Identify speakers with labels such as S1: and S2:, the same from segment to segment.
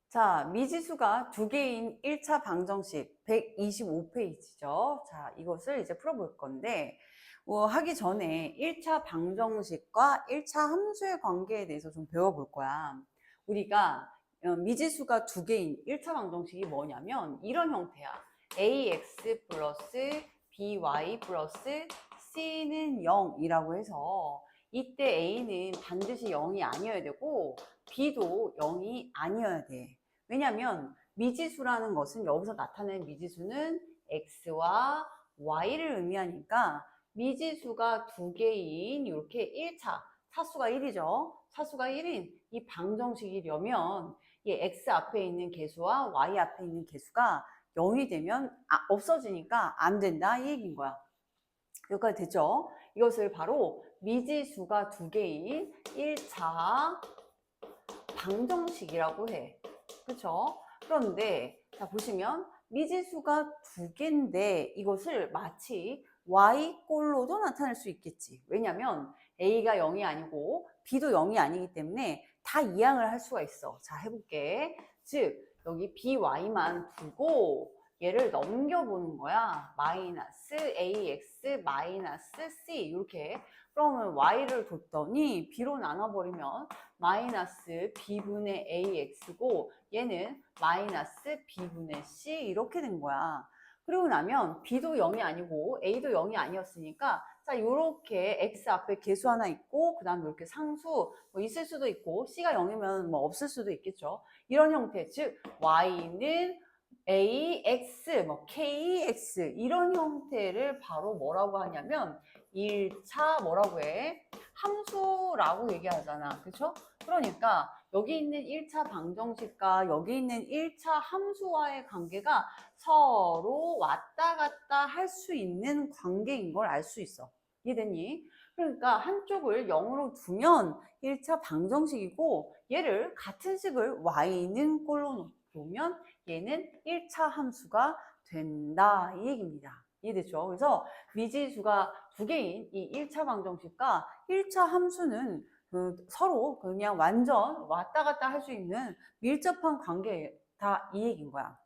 S1: 자, 미지수가 두 개인 1차 방정식 125페이지죠. 자, 이것을 이제 풀어볼 건데, 하기 전에 1차 방정식과 1차 함수의 관계에 대해서 좀 배워볼 거야. 우리가 미지수가 두 개인 1차 방정식이 뭐냐면 이런 형태야. ax 플러스 by 플러스 c는 0이라고 해서 이때 a는 반드시 0이 아니어야 되고 b도 0이 아니어야 돼. 왜냐면 미지수라는 것은 여기서 나타낸 미지수는 x와 y를 의미하니까 미지수가 두 개인 이렇게 1차 차수가 1이죠. 차수가 1인 이 방정식이려면 이 x 앞에 있는 개수와 y 앞에 있는 개수가 0이 되면 없어지니까 안 된다 이 얘기인 거야. 여기까지 됐죠? 이것을 바로 미지수가 두 개인 1차 방정식이라고 해. 그쵸? 그런데 자 보시면 미지수가 두 개인데 이것을 마치 y꼴로도 나타낼 수 있겠지. 왜냐면 a가 0이 아니고 b도 0이 아니기 때문에 다 이항을 할 수가 있어. 자 해볼게. 즉 여기 by만 두고 얘를 넘겨보는 거야. 마이너스 ax 마이너스 c 이렇게. 그러면 y를 뒀더니 b로 나눠버리면 마이너스 b분의 ax고 얘는 마이너스 b분의 c 이렇게 된 거야. 그리고 나면 b도 0이 아니고 a도 0이 아니었으니까 자 요렇게 x 앞에 개수 하나 있고 그 다음에 이렇게 상수 뭐 있을 수도 있고 c가 0이면 뭐 없을 수도 있겠죠. 이런 형태 즉 y는 ax 뭐 kx 이런 형태를 바로 뭐라고 하냐면 1차 뭐라고 해? 함수라고 얘기하잖아. 그쵸? 그러니까 여기 있는 1차 방정식과 여기 있는 1차 함수와의 관계가 서로 왔다 갔다 할 수 있는 관계인 걸 알 수 있어. 이해됐니? 그러니까 한쪽을 0으로 두면 1차 방정식이고 얘를 같은 식을 y는 꼴로 놓으면 얘는 1차 함수가 된다 이 얘기입니다. 이해됐죠? 그래서 미지수가 두 개인 이 1차 방정식과 1차 함수는 서로 그냥 완전 왔다 갔다 할 수 있는 밀접한 관계다 이 얘기인 거야.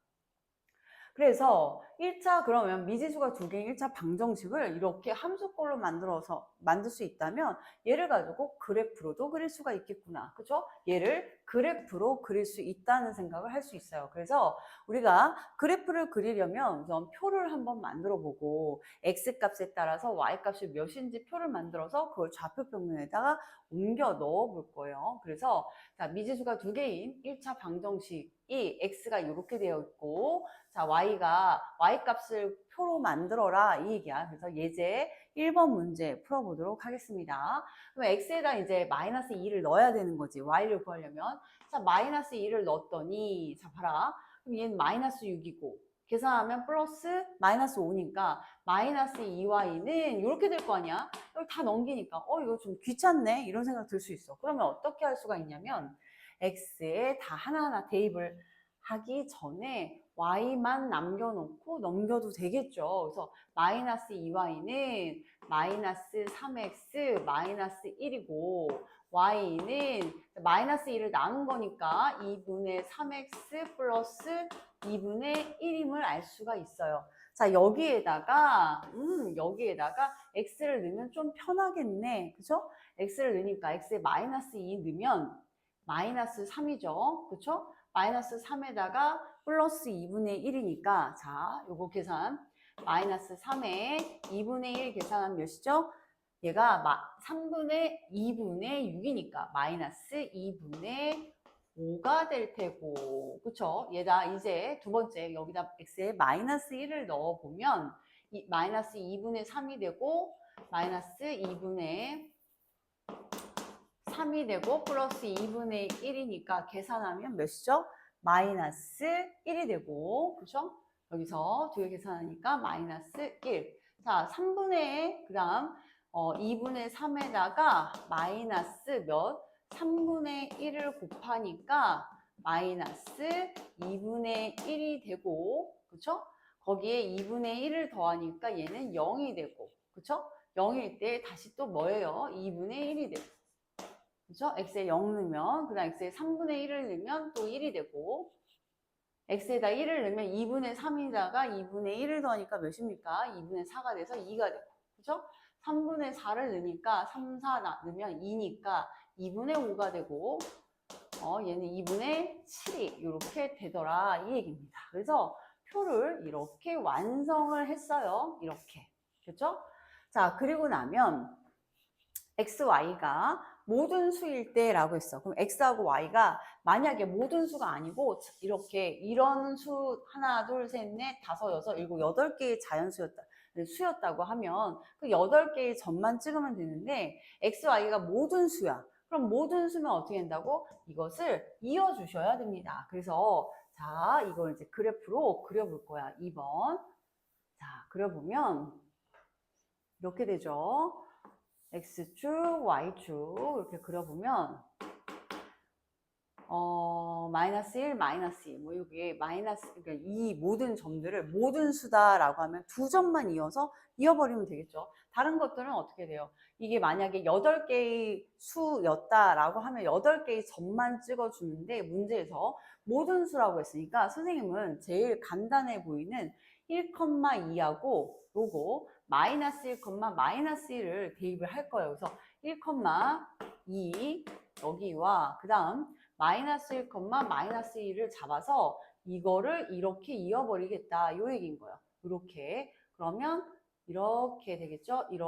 S1: 그래서 1차 그러면 미지수가 두 개인 1차 방정식을 이렇게 함수꼴로 만들 수 있다면 얘를 가지고 그래프로도 그릴 수가 있겠구나. 그죠? 얘를 그래프로 그릴 수 있다는 생각을 할 수 있어요. 그래서 우리가 그래프를 그리려면 우선 표를 한번 만들어 보고 x값에 따라서 y값이 몇인지 표를 만들어서 그걸 좌표 평면에다가 옮겨 넣어 볼 거예요. 그래서 자, 미지수가 두 개인 1차 방정식이 x가 이렇게 되어 있고 자, y값을 표로 만들어라 이 얘기야. 그래서 예제 1번 문제 풀어보도록 하겠습니다. 그럼 x에다 이제 마이너스 2를 넣어야 되는 거지. y를 구하려면. 자, 마이너스 2를 넣었더니 자, 봐라. 그럼 얘는 마이너스 6이고 계산하면 플러스 마이너스 5니까 마이너스 2y는 이렇게 될 거 아니야? 이걸 다 넘기니까 이거 좀 귀찮네 이런 생각 들 수 있어. 그러면 어떻게 할 수가 있냐면 x에 다 하나하나 대입을 하기 전에 y만 남겨놓고 넘겨도 되겠죠. 그래서 마이너스 2y는 마이너스 3x 마이너스 1이고 y는 마이너스 1을 나눈 거니까 2분의 3x 플러스 2분의 1임을 알 수가 있어요. 자, 여기에다가 x를 넣으면 좀 편하겠네. 그죠? x를 넣으니까 x에 마이너스 2 넣으면 마이너스 3이죠. 그쵸? 마이너스 3에다가 플러스 2분의 1이니까 자, 요거 계산 마이너스 3에 2분의 1 계산하면 몇이죠? 얘가 3분의 2분의 6이니까 마이너스 2분의 5가 될 테고 그쵸? 얘다 이제 두 번째 여기다 x에 마이너스 1을 넣어보면 마이너스 2분의 3이 되고 마이너스 2분의 3이 되고 플러스 2분의 1이니까 계산하면 몇이죠? 마이너스 1이 되고 그죠? 여기서 두 개 계산하니까 마이너스 1. 자, 3분의 그 다음 2분의 3에다가 마이너스 몇? 3분의 1을 곱하니까 마이너스 2분의 1이 되고 그쵸? 거기에 2분의 1을 더하니까 얘는 0이 되고 그쵸? 0일 때 다시 또 뭐예요? 2분의 1이 되고 그죠? x에 0 넣으면, 그 다음 x에 3분의 1을 넣으면 또 1이 되고, x에다 1을 넣으면 2분의 3이다가 2분의 1을 더하니까 몇입니까? 2분의 4가 돼서 2가 되고, 그죠? 3분의 4를 넣으니까 3, 4 넣으면 2니까 2분의 5가 되고, 얘는 2분의 7이 이렇게 되더라 이 얘기입니다. 그래서 표를 이렇게 완성을 했어요. 이렇게. 그죠? 자, 그리고 나면 x, y가 모든 수일 때라고 했어. 그럼 x하고 y가 만약에 모든 수가 아니고 이렇게 이런 수 하나, 둘, 셋, 넷, 다섯, 여섯, 일곱, 여덟 개의 수였다고 하면 그 8개의 점만 찍으면 되는데 x, y가 모든 수야. 그럼 모든 수면 어떻게 된다고? 이것을 이어주셔야 됩니다. 그래서 자, 이걸 이제 그래프로 그려볼 거야. 2번. 자, 그려보면 이렇게 되죠. X축, Y축 이렇게 그려보면 마이너스 1, 마이너스 2, 뭐 여기에 마이너스, 그러니까 이 모든 점들을 모든 수다라고 하면 두 점만 이어버리면 되겠죠. 다른 것들은 어떻게 돼요? 이게 만약에 8개의 수였다라고 하면 8개의 점만 찍어주는데 문제에서 모든 수라고 했으니까 선생님은 제일 간단해 보이는 1,2하고 요거 마이너스 1, 마이너스 1을 대입을 할 거예요. 그래서 1,2 여기와 그 다음 마이너스 1, 마이너스 1을 잡아서 이거를 이렇게 이어버리겠다 요 얘기인 거예요. 이렇게 그러면 이렇게 되겠죠. 이런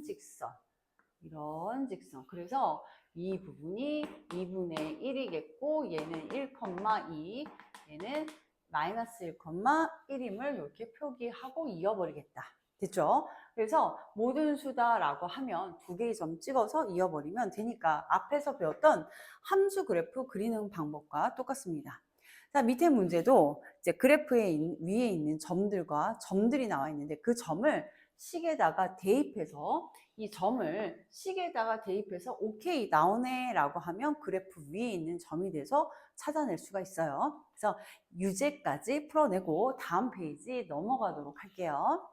S1: 직선 그래서 이 부분이 2분의 1이겠고 얘는 1,2 얘는 마이너스 1,1임을 이렇게 표기하고 이어버리겠다. 됐죠? 그래서 모든 수다라고 하면 두 개의 점 찍어서 이어버리면 되니까 앞에서 배웠던 함수 그래프 그리는 방법과 똑같습니다. 자, 밑에 문제도 이제 그래프에 위에 있는 점들과 점들이 나와 있는데 그 점을 식에다가 대입해서 이 점을 식에다가 대입해서 오케이 나오네 라고 하면 그래프 위에 있는 점이 돼서 찾아낼 수가 있어요. 그래서 유제까지 풀어내고 다음 페이지 넘어가도록 할게요.